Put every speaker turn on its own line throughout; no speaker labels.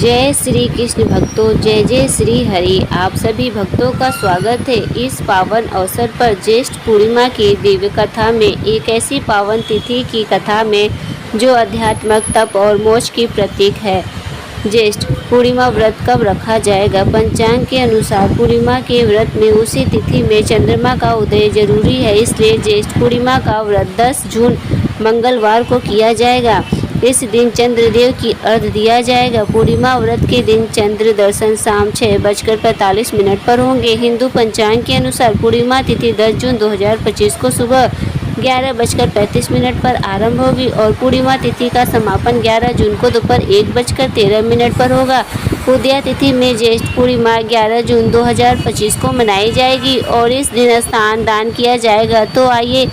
जय श्री कृष्ण भक्तों, जय जय श्री हरि। आप सभी भक्तों का स्वागत है इस पावन अवसर पर। ज्येष्ठ पूर्णिमा की दिव्य कथा में, एक ऐसी पावन तिथि की कथा में जो आध्यात्मिक तप और मोक्ष की प्रतीक है। ज्येष्ठ पूर्णिमा व्रत कब रखा जाएगा? पंचांग के अनुसार पूर्णिमा के व्रत में उसी तिथि में चंद्रमा का उदय जरूरी है, इसलिए ज्येष्ठ पूर्णिमा का व्रत 10 जून मंगलवार को किया जाएगा। इस दिन चंद्रदेव की अर्घ्य दिया जाएगा। पूर्णिमा व्रत के दिन चंद्र दर्शन शाम 6:45 पर होंगे। हिंदू पंचांग के अनुसार पूर्णिमा तिथि 10 जून 2025 को सुबह 11:35 पर आरंभ होगी और पूर्णिमा तिथि का समापन 11 जून को दोपहर 1:13 पर होगा। उदया तिथि में ज्येष्ठ पूर्णिमा 11 जून 2025 को मनाई जाएगी और इस दिन स्नान दान किया जाएगा। तो आइए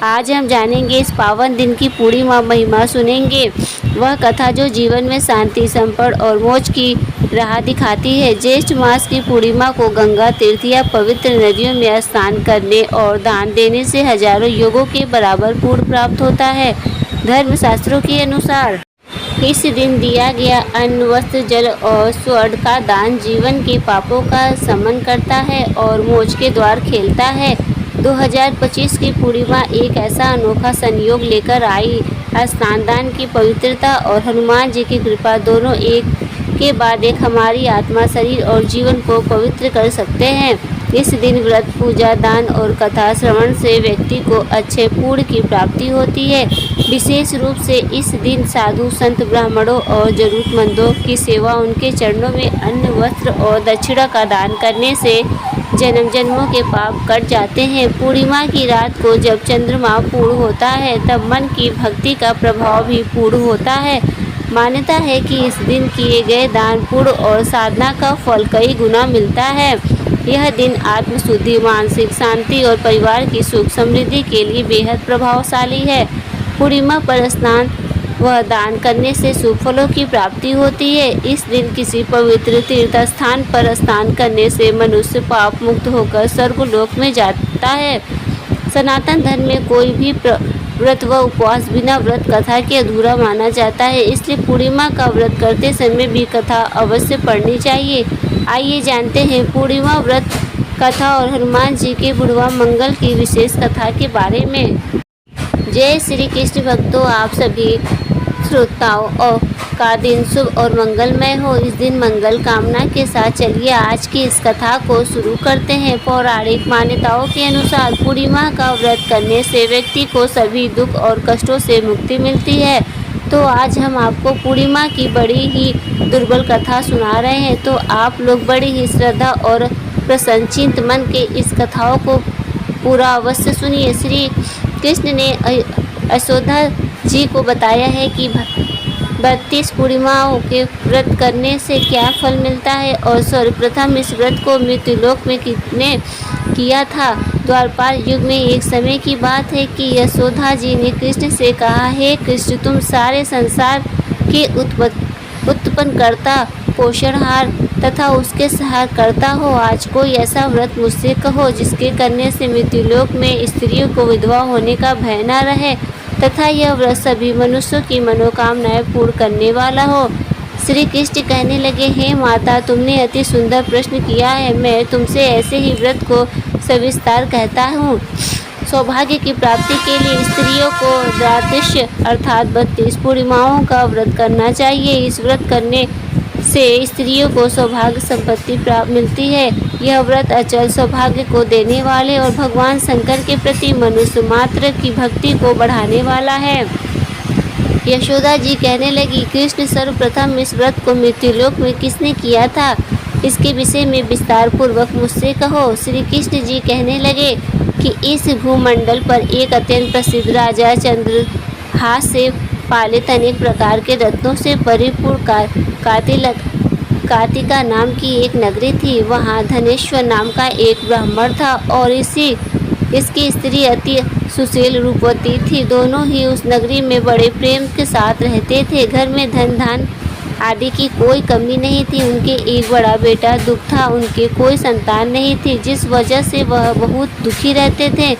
आज हम जानेंगे इस पावन दिन की पूर्णिमा महिमा, सुनेंगे वह कथा जो जीवन में शांति, संपन्न और मोक्ष की राह दिखाती है। ज्येष्ठ मास की पूर्णिमा को गंगा तीर्थ या पवित्र नदियों में स्नान करने और दान देने से हजारों योगों के बराबर पुण्य प्राप्त होता है। धर्मशास्त्रों के अनुसार इस दिन दिया गया अन्न, वस्त्र, जल और स्वर्ण का दान जीवन के पापों का शमन करता है और मोक्ष के द्वार खोलता है। 2025 की पूर्णिमा एक ऐसा अनोखा संयोग लेकर आई। स्नान दान की पवित्रता और हनुमान जी की कृपा दोनों एक के बाद एक हमारी आत्मा, शरीर और जीवन को पवित्र कर सकते हैं। इस दिन व्रत, पूजा, दान और कथा श्रवण से व्यक्ति को अच्छे पुण्य की प्राप्ति होती है। विशेष रूप से इस दिन साधु संत, ब्राह्मणों और जरूरतमंदों की सेवा, उनके चरणों में अन्न, वस्त्र और दक्षिणा का दान करने से जन्म जन्मों के पाप कट जाते हैं। पूर्णिमा की रात को जब चंद्रमा पूर्ण होता है तब मन की भक्ति का प्रभाव भी पूर्ण होता है। मान्यता है कि इस दिन किए गए दान, पुण्य और साधना का फल कई गुना मिलता है। यह दिन आत्मशुद्धि, मानसिक शांति और परिवार की सुख समृद्धि के लिए बेहद प्रभावशाली है। पूर्णिमा पर स्नान व दान करने से शुभ फलों की प्राप्ति होती है। इस दिन किसी पवित्र तीर्थ स्थान पर स्नान करने से मनुष्य पाप मुक्त होकर स्वर्गलोक में जाता है। सनातन धर्म में कोई भी व्रत व उपवास बिना व्रत कथा के अधूरा माना जाता है, इसलिए पूर्णिमा का व्रत करते समय भी कथा अवश्य पढ़नी चाहिए। आइए जानते हैं पूर्णिमा व्रत कथा और हनुमान जी के बुढ़वा मंगल की विशेष कथा के बारे में। जय श्री कृष्ण भक्तों, आप सभी श्रोताओं और का दिन शुभ और मंगलमय हो। इस दिन मंगल कामना के साथ चलिए आज की इस कथा को शुरू करते हैं। पौराणिक मान्यताओं के अनुसार पूर्णिमा का व्रत करने से व्यक्ति को सभी दुख और कष्टों से मुक्ति मिलती है। तो आज हम आपको पूर्णिमा की बड़ी ही दुर्बल कथा सुना रहे हैं, तो आप लोग बड़ी ही श्रद्धा और प्रसन्नचित्त मन के इस कथाओं को पूरा अवश्य सुनिए। श्री कृष्ण ने यशोदा जी को बताया है कि 32 पूर्णिमाओं के व्रत करने से क्या फल मिलता है और सर्वप्रथम इस व्रत को मृत्युलोक में किसने किया था। द्वापर युग में एक समय की बात है कि यशोदा जी ने कृष्ण से कहा, हे कृष्ण, तुम सारे संसार के उत्पन्नकर्ता, पोषणहार तथा उसके सहार करता हो। आज कोई ऐसा व्रत मुझसे कहो जिसके करने से मृत्युलोक में स्त्रियों को विधवा होने का भय न रहे तथा यह व्रत सभी मनुष्यों की मनोकामनाएं पूर्ण करने वाला हो। श्री कृष्ण कहने लगे, हे माता, तुमने अति सुंदर प्रश्न किया है। मैं तुमसे ऐसे ही व्रत को सविस्तार कहता हूँ। सौभाग्य की प्राप्ति के लिए स्त्रियों को द्वादश अर्थात 32 पूर्णिमाओं का व्रत करना चाहिए। इस व्रत करने से स्त्रियों को सौभाग्य संपत्ति प्राप्त मिलती है। यह व्रत अचल सौभाग्य को देने वाले और भगवान शंकर के प्रति मनुष्य मात्र की भक्ति को बढ़ाने वाला है। यशोदा जी कहने लगी, कृष्ण, सर्वप्रथम इस व्रत को मृत्युलोक में किसने किया था, इसके विषय में विस्तार पूर्वक मुझसे कहो। श्री कृष्ण जी कहने लगे कि इस भूमंडल पर एक अत्यंत प्रसिद्ध राजा चंद्रहास से पालित अनेक प्रकार के रत्नों से परिपूर्ण कार्तिका नाम की एक नगरी थी। वहाँ धनेश्वर नाम का एक ब्राह्मण था और इसकी स्त्री अति सुशील रूपवती थी। दोनों ही उस नगरी में बड़े प्रेम के साथ रहते थे। घर में धन धान आदि की कोई कमी नहीं थी। उनके एक बड़ा बेटा दुख था, उनके कोई संतान नहीं थी, जिस वजह से वह बहुत दुखी रहते थे।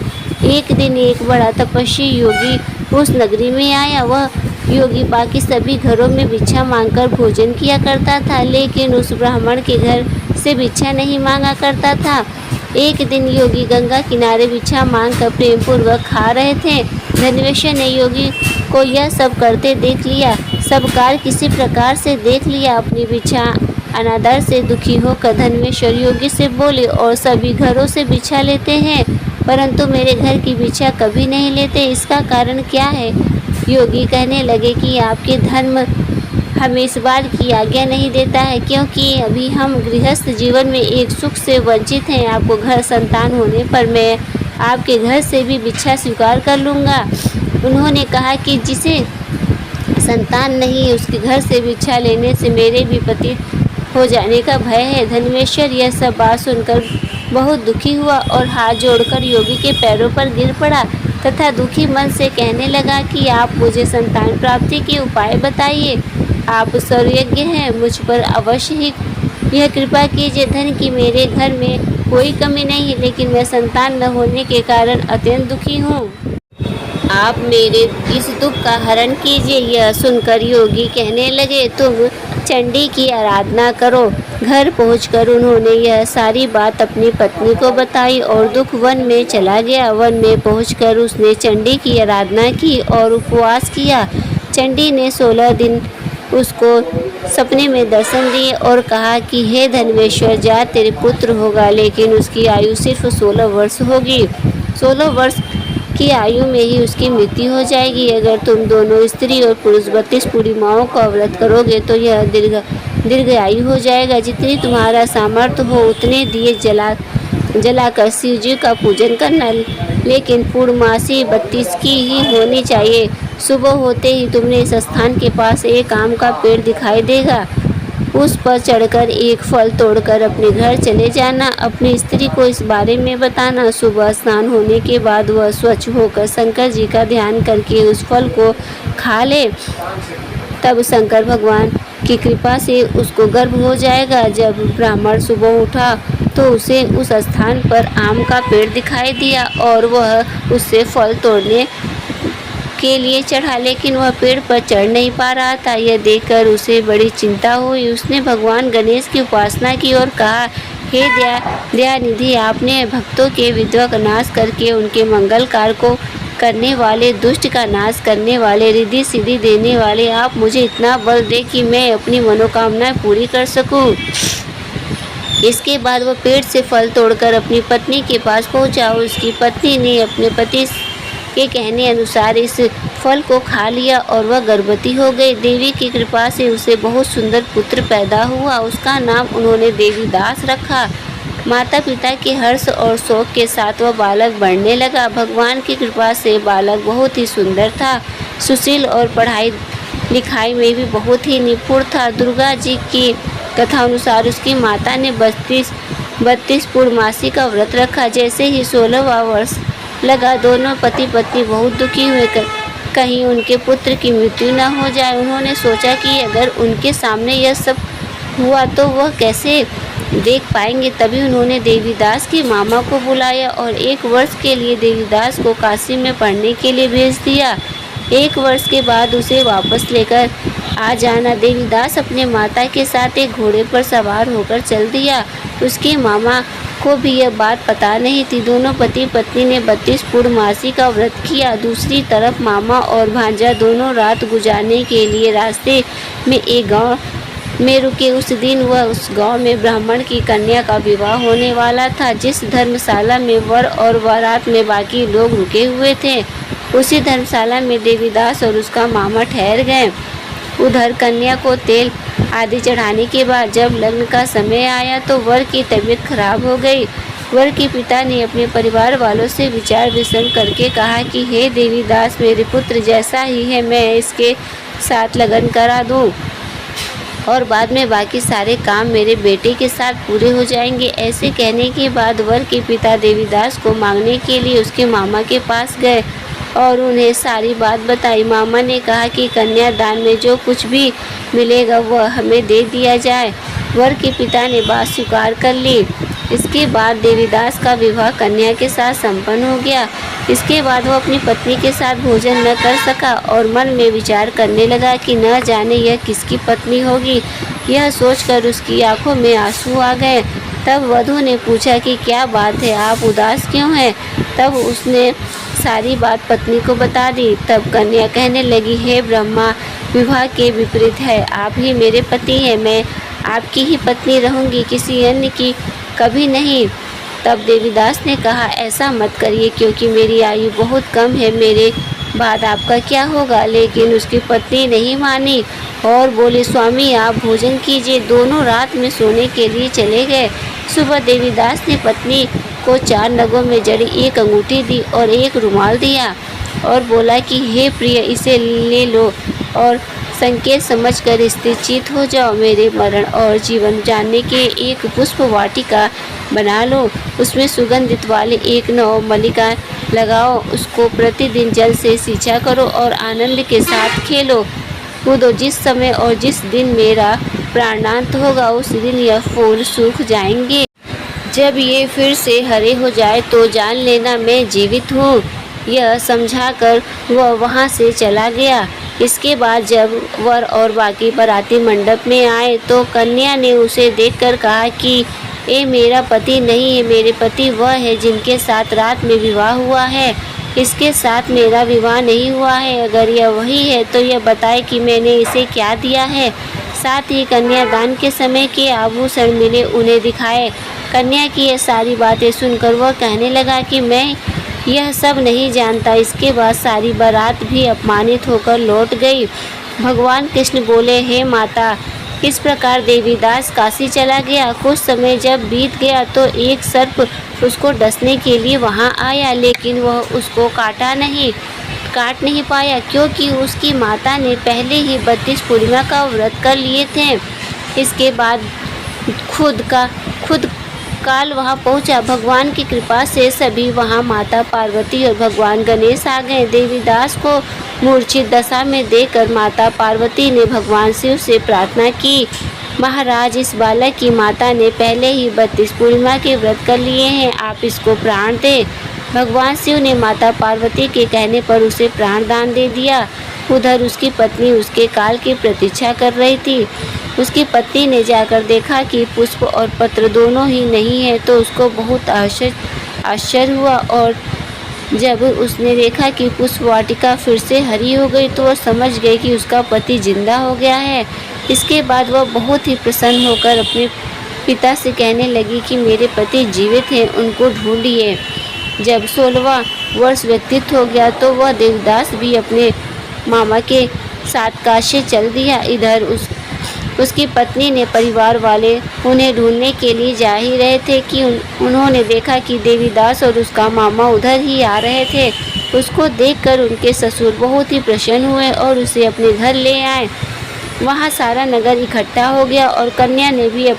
एक दिन एक बड़ा तपस्वी योगी उस नगरी में आया। वह योगी बाकी सभी घरों में भिक्षा मांगकर भोजन किया करता था, लेकिन उस ब्राह्मण के घर से भिक्षा नहीं मांगा करता था। एक दिन योगी गंगा किनारे भिक्षा मांगकर प्रेम पूर्वक खा रहे थे। धन्वेश्वर ने योगी को यह सब करते देख लिया। सब कार्य किसी प्रकार से देख लिया। अपनी भिक्षा अनादर से दुखी होकर धन्वेश्वर योगी से बोले, और सभी घरों से भिक्षा लेते हैं, परंतु मेरे घर की भिक्षा कभी नहीं लेते, इसका कारण क्या है? योगी कहने लगे कि आपके धर्म हमें इस बात की आज्ञा नहीं देता है, क्योंकि अभी हम गृहस्थ जीवन में एक सुख से वंचित हैं। आपको घर संतान होने पर मैं आपके घर से भी भिक्षा स्वीकार कर लूँगा। उन्होंने कहा कि जिसे संतान नहीं उसके घर से भिक्षा लेने से मेरे भी पतित हो जाने का भय है। धन्वेश्वर यह सब बात सुनकर बहुत दुखी हुआ और हाथ जोड़कर योगी के पैरों पर गिर पड़ा तथा दुखी मन से कहने लगा कि आप मुझे संतान प्राप्ति के उपाय बताइए। आप सर्वज्ञ हैं, मुझ पर अवश्य ही यह कृपा कीजिए। धन की मेरे घर में कोई कमी नहीं है, लेकिन मैं संतान न होने के कारण अत्यंत दुखी हूँ। आप मेरे इस दुख का हरण कीजिए। यह सुनकर योगी कहने लगे, तुम चंडी की आराधना करो। घर पहुंचकर उन्होंने यह सारी बात अपनी पत्नी को बताई और दुख वन में चला गया। वन में पहुंचकर उसने चंडी की आराधना की और उपवास किया। चंडी ने 16 दिन उसको सपने में दर्शन दिए और कहा कि हे धन्वेश्वर, जा तेरे पुत्र होगा, लेकिन उसकी आयु सिर्फ 16 वर्ष होगी। 16 वर्ष की आयु में ही उसकी मृत्यु हो जाएगी। अगर तुम दोनों स्त्री और पुरुष 32 पूर्णिमाओं का व्रत करोगे तो यह दीर्घ आयु हो जाएगा। जितनी तुम्हारा सामर्थ्य हो उतने दिए जलाकर शिव जी का पूजन करना, लेकिन पूर्णमासी 32 की ही होनी चाहिए। सुबह होते ही तुमने इस स्थान के पास एक आम का पेड़ दिखाई देगा, उस पर चढ़कर एक फल तोड़कर अपने घर चले जाना। अपनी स्त्री को इस बारे में बताना। सुबह स्नान होने के बाद वह स्वच्छ होकर शंकर जी का ध्यान करके उस फल को खा ले, तब शंकर भगवान की कृपा से उसको गर्भ हो जाएगा। जब ब्राह्मण सुबह उठा तो उसे उस स्थान पर आम का पेड़ दिखाई दिया और वह उससे फल तोड़ने के लिए चढ़ा, लेकिन वह पेड़ पर चढ़ नहीं पा रहा था। यह देखकर उसे बड़ी चिंता हुई। उसने भगवान गणेश की उपासना की और कहा, हे दयानिधि, आपने भक्तों के विद्रोह का नाश करके उनके मंगल कार्य को करने वाले, दुष्ट का नाश करने वाले, रिद्धि सिद्धि देने वाले, आप मुझे इतना बल दे कि मैं अपनी मनोकामनाएं पूरी कर सकूं। इसके बाद वह पेड़ से फल तोड़कर अपनी पत्नी के पास पहुंचा। उसकी पत्नी ने अपने पति के कहने अनुसार इस फल को खा लिया और वह गर्भवती हो गई। देवी की कृपा से उसे बहुत सुंदर पुत्र पैदा हुआ। उसका नाम उन्होंने देवीदास रखा। माता पिता के हर्ष और शोक के साथ वह बालक बढ़ने लगा। भगवान की कृपा से बालक बहुत ही सुंदर था, सुशील और पढ़ाई लिखाई में भी बहुत ही निपुण था। दुर्गा जी की कथा अनुसार उसकी माता ने 32 पूर्णमासी का व्रत रखा। जैसे ही 16वां वर्ष लगा, दोनों पति पत्नी बहुत दुखी हुए, कहीं उनके पुत्र की मृत्यु न हो जाए। उन्होंने सोचा कि अगर उनके सामने यह सब हुआ तो वह कैसे देख पाएंगे। तभी उन्होंने देवीदास के मामा को बुलाया और 1 वर्ष के लिए देवीदास को काशी में पढ़ने के लिए भेज दिया। 1 वर्ष के बाद उसे वापस लेकर आ जाना। देवीदास अपने माता के साथ एक घोड़े पर सवार होकर चल दिया। उसके मामा को भी यह बात पता नहीं थी। दोनों पति पत्नी ने 32 पूर्णमासी का व्रत किया। दूसरी तरफ मामा और भांजा दोनों रात गुजारने के लिए रास्ते में एक गांव में रुके। उस दिन वह उस गांव में ब्राह्मण की कन्या का विवाह होने वाला था। जिस धर्मशाला में वर और बारात में बाकी लोग रुके हुए थे, उसी धर्मशाला में देवीदास और उसका मामा ठहर गए। उधर कन्या को तेल आदि चढ़ाने के बाद जब लग्न का समय आया तो वर की तबीयत खराब हो गई। वर के पिता ने अपने परिवार वालों से विचार विमर्श करके कहा कि हे देवीदास, मेरे पुत्र जैसा ही है, मैं इसके साथ लगन करा दूं और बाद में बाकी सारे काम मेरे बेटे के साथ पूरे हो जाएंगे। ऐसे कहने के बाद वर के पिता देवीदास को मांगने के लिए उसके मामा के पास गए और उन्हें सारी बात बताई। मामा ने कहा कि कन्यादान में जो कुछ भी मिलेगा वह हमें दे दिया जाए। वर के पिता ने बात स्वीकार कर ली। इसके बाद देवीदास का विवाह कन्या के साथ संपन्न हो गया। इसके बाद वो अपनी पत्नी के साथ भोजन न कर सका और मन में विचार करने लगा कि न जाने यह किसकी पत्नी होगी। यह सोचकर उसकी आंखों में आंसू आ गए। तब वधू ने पूछा कि क्या बात है, आप उदास क्यों हैं? तब उसने सारी बात पत्नी को बता दी। तब कन्या कहने लगी, हे ब्रह्मा, विवाह के विपरीत है, आप ही मेरे पति हैं, मैं आपकी ही पत्नी रहूंगी, किसी अन्य की कभी नहीं। तब देवीदास ने कहा, ऐसा मत करिए, क्योंकि मेरी आयु बहुत कम है, मेरे बाद आपका क्या होगा? लेकिन उसकी पत्नी नहीं मानी और बोली, स्वामी आप भोजन कीजिए। दोनों रात में सोने के लिए चले गए। सुबह देवीदास ने पत्नी को 4 नगों में जड़ी एक अंगूठी दी और एक रुमाल दिया और बोला कि हे प्रिय, इसे ले लो और संकेत समझकर स्थिरचित हो जाओ। मेरे मरण और जीवन जानने के एक पुष्प वाटिका बना लो, उसमें सुगंधित वाले एक नौ मल्लिका लगाओ, उसको प्रतिदिन जल से सींचा करो और आनंद के साथ खेलो कूदो। जिस समय और जिस दिन मेरा प्राणांत होगा उस दिन यह फूल सूख जाएंगे। जब ये फिर से हरे हो जाए तो जान लेना मैं जीवित हूँ। यह समझाकर वह वहाँ से चला गया। इसके बाद जब वर और बाकी बाराती मंडप में आए तो कन्या ने उसे देखकर कहा कि ये मेरा पति नहीं है, मेरे पति वह है जिनके साथ रात में विवाह हुआ है, इसके साथ मेरा विवाह नहीं हुआ है। अगर यह वही है तो यह बताए कि मैंने इसे क्या दिया है। साथ ही कन्यादान के समय के आभूषण मिले, उन्हें दिखाए। कन्या की यह सारी बातें सुनकर वह कहने लगा कि मैं यह सब नहीं जानता। इसके बाद सारी बारात भी अपमानित होकर लौट गई। भगवान कृष्ण बोले, हे माता, इस प्रकार देवीदास काशी चला गया। कुछ समय जब बीत गया तो एक सर्प उसको डसने के लिए वहां आया, लेकिन वह उसको काट नहीं पाया, क्योंकि उसकी माता ने पहले ही 32 पूर्णिमा का व्रत कर लिए थे। इसके बाद खुद काल वहां पहुंचा। भगवान की कृपा से सभी वहां माता पार्वती और भगवान गणेश आ गए। देवीदास को मूर्छित दशा में देखकर माता पार्वती ने भगवान शिव से प्रार्थना की, महाराज, इस बालक की माता ने पहले ही 32 पूर्णिमा के व्रत कर लिए हैं, आप इसको प्राण दें। भगवान शिव ने माता पार्वती के कहने पर उसे प्राण दान दे दिया। उधर उसकी पत्नी उसके काल की प्रतीक्षा कर रही थी। उसकी पत्नी ने जाकर देखा कि पुष्प और पत्र दोनों ही नहीं है तो उसको बहुत आश्चर्य हुआ और जब उसने देखा कि पुष्प वाटिका फिर से हरी हो गई तो वह समझ गई कि उसका पति जिंदा हो गया है। इसके बाद वह बहुत ही प्रसन्न होकर अपने पिता से कहने लगी कि मेरे पति जीवित हैं, उनको ढूंढिए। जब 16वां वर्ष व्यतीत हो गया तो वह देवदास भी अपने मामा के साथ काशी चल दिया। इधर उसकी पत्नी ने परिवार वाले उन्हें ढूंढने के लिए जा ही रहे थे कि उन्होंने देखा कि देवीदास और उसका मामा उधर ही आ रहे थे। उसको देखकर उनके ससुर बहुत ही प्रसन्न हुए और उसे अपने घर ले आए। वहाँ सारा नगर इकट्ठा हो गया और कन्या ने भी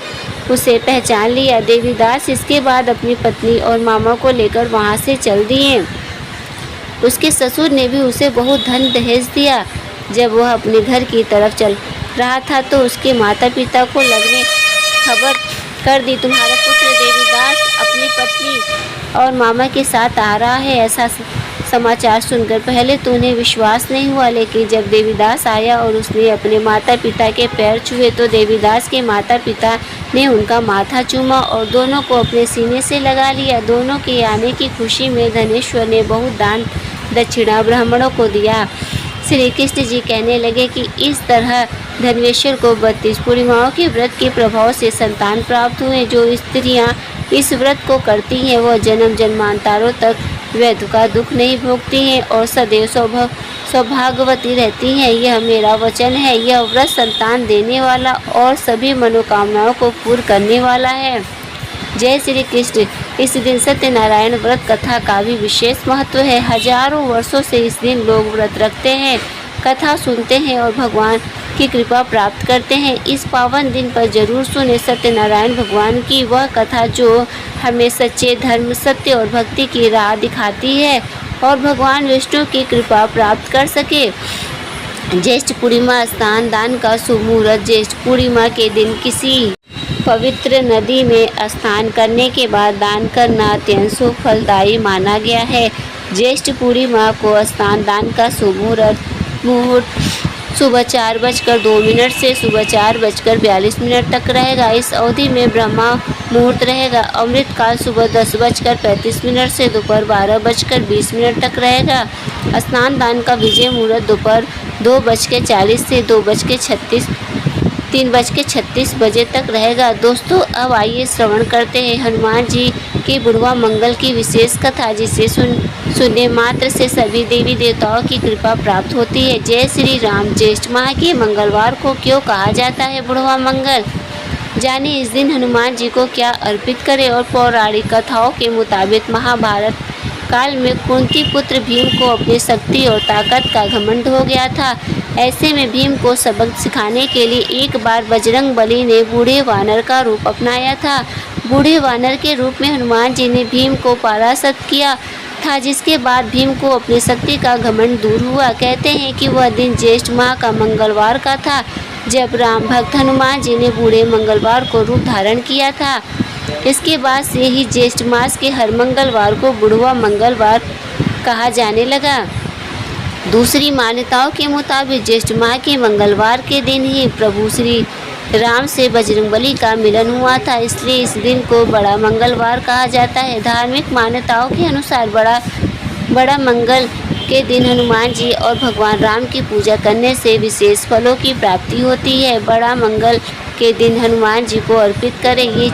उसे पहचान लिया। देवीदास इसके बाद अपनी पत्नी और मामा को लेकर वहाँ से चल दिए। उसके ससुर ने भी उसे बहुत धन दहेज दिया। जब वह अपने घर की तरफ चल रहा था तो उसके माता पिता को लगने खबर कर दी, तुम्हारा पुत्र देवीदास अपनी पत्नी और मामा के साथ आ रहा है। ऐसा समाचार सुनकर पहले तो उन्हें विश्वास नहीं हुआ, लेकिन जब देवीदास आया और उसने अपने माता पिता के पैर छुए तो देवीदास के माता पिता ने उनका माथा चूमा और दोनों को अपने सीने से लगा लिया। दोनों के आने की खुशी में धनेश्वर ने बहुत दान दक्षिणा ब्राह्मणों को दिया। श्री कृष्ण जी कहने लगे कि इस तरह धनेश्वर को 32 पूर्णिमाओं के व्रत के प्रभाव से संतान प्राप्त हुए। जो स्त्रियां इस व्रत को करती हैं वह जन्म जन्मांतरों तक वैध का दुख नहीं भोगती हैं और सदैव सौभाग्यवती रहती हैं। यह मेरा वचन है। यह व्रत संतान देने वाला और सभी मनोकामनाओं को पूर्ण करने वाला है। जय श्री कृष्ण। इस दिन सत्यनारायण व्रत कथा का भी विशेष महत्व है। हजारों वर्षों से इस दिन लोग व्रत रखते हैं, कथा सुनते हैं और भगवान की कृपा प्राप्त करते हैं। इस पावन दिन पर जरूर सुने सत्यनारायण भगवान की वह कथा जो हमें सच्चे धर्म, सत्य और भक्ति की राह दिखाती है और भगवान विष्णु की कृपा प्राप्त कर सके। ज्येष्ठ पूर्णिमा स्नान दान का शुभ मुहूर्त। ज्येष्ठ पूर्णिमा के दिन किसी पवित्र नदी में स्नान करने के बाद दान करना अत्यंत शुभ फलदायी माना गया है। ज्येष्ठ पूर्णिमा को स्नान दान का शुभ मुहूर्त सुबह 4:02 से सुबह 4:42 तक रहेगा। इस अवधि में ब्रह्मा मुहूर्त रहेगा। अमृत काल सुबह 10:35 से दोपहर 12:20 तक रहेगा। स्नान दान का विजय मुहूर्त दोपहर 2:40 से 3:36 बजे तक रहेगा। दोस्तों, अब आइए श्रवण करते हैं हनुमान जी के बुढ़वा मंगल की विशेष कथा, जिसे सुनने मात्र से सभी देवी देवताओं की कृपा प्राप्त होती है। जय श्री राम। ज्येष्ठ माह के मंगलवार को क्यों कहा जाता है बुढ़वा मंगल? जाने इस दिन हनुमान जी को क्या अर्पित करें। और पौराणिक कथाओं के मुताबिक महाभारत काल में कुंती पुत्र भीम को अपनी शक्ति और ताकत का घमंड हो गया था। ऐसे में भीम को सबक सिखाने के लिए एक बार बजरंग बली ने बूढ़े वानर का रूप अपनाया था। बूढ़े वानर के रूप में हनुमान जी ने भीम को परास्त किया था, जिसके बाद भीम को अपनी शक्ति का घमंड दूर हुआ। कहते हैं कि वह दिन ज्येष्ठ माह का मंगलवार का था, जब राम भक्त हनुमान जी ने बूढ़े मंगलवार को रूप धारण किया था। इसके बाद से ही ज्येष्ठ मास के हर मंगलवार को बुढ़वा मंगलवार कहा जाने लगा। दूसरी मान्यताओं के मुताबिक ज्येष्ठ माह के मंगलवार के दिन ही प्रभु श्री राम से बजरंगबली का मिलन हुआ था, इसलिए इस दिन को बड़ा मंगलवार कहा जाता है। धार्मिक मान्यताओं के अनुसार बड़ा मंगल के दिन हनुमान जी और भगवान राम की पूजा करने से विशेष फलों की प्राप्ति होती है। बड़ा मंगल के दिन हनुमान जी को अर्पित करें ये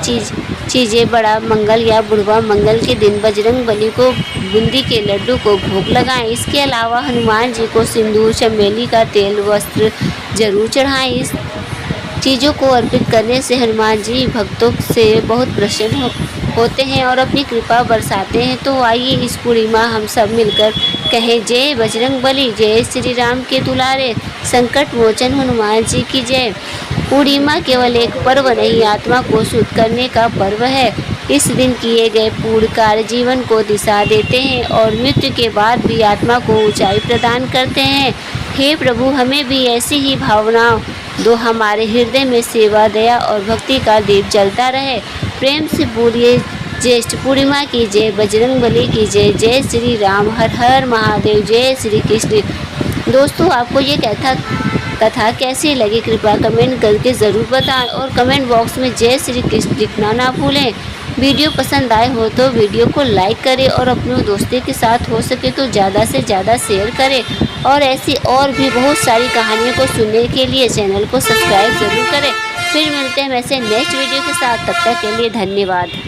चीज़ें बड़ा मंगल या बुढ़वा मंगल के दिन बजरंग बली को बूंदी के लड्डू को भोग लगाएं। इसके अलावा हनुमान जी को सिंदूर, चमेली का तेल, वस्त्र जरूर चढ़ाएं। इस चीज़ों को अर्पित करने से हनुमान जी भक्तों से बहुत प्रसन्न होते हैं और अपनी कृपा बरसाते हैं। तो आइए इस पूर्णिमा हम सब मिलकर कहें, जय बजरंग बली, जय श्री राम के दुलारे, संकट मोचन हनुमान जी की जय। पूर्णिमा केवल एक पर्व नहीं, आत्मा को शुद्ध करने का पर्व है। इस दिन किए गए पूर्ण कार्य जीवन को दिशा देते हैं और मृत्यु के बाद भी आत्मा को ऊंचाई प्रदान करते हैं। हे प्रभु, हमें भी ऐसी ही भावनाओं दो, हमारे हृदय में सेवा, दया और भक्ति का दीप जलता रहे। प्रेम से बोलिए, ज्येष्ठ पूर्णिमा की जय, बजरंग बली की जय, जय श्री राम, हर हर महादेव, जय श्री कृष्ण। दोस्तों, आपको ये कथा कैसी लगी कृपया कमेंट करके ज़रूर बताएं और कमेंट बॉक्स में जय श्री कृष्ण लिखना ना भूलें। वीडियो पसंद आए हो तो वीडियो को लाइक करें और अपने दोस्तों के साथ हो सके तो ज़्यादा से ज़्यादा शेयर करें। और ऐसी और भी बहुत सारी कहानियों को सुनने के लिए चैनल को सब्सक्राइब ज़रूर करें। फिर मिलते हैं वैसे नेक्स्ट वीडियो के साथ, तब तक के लिए धन्यवाद।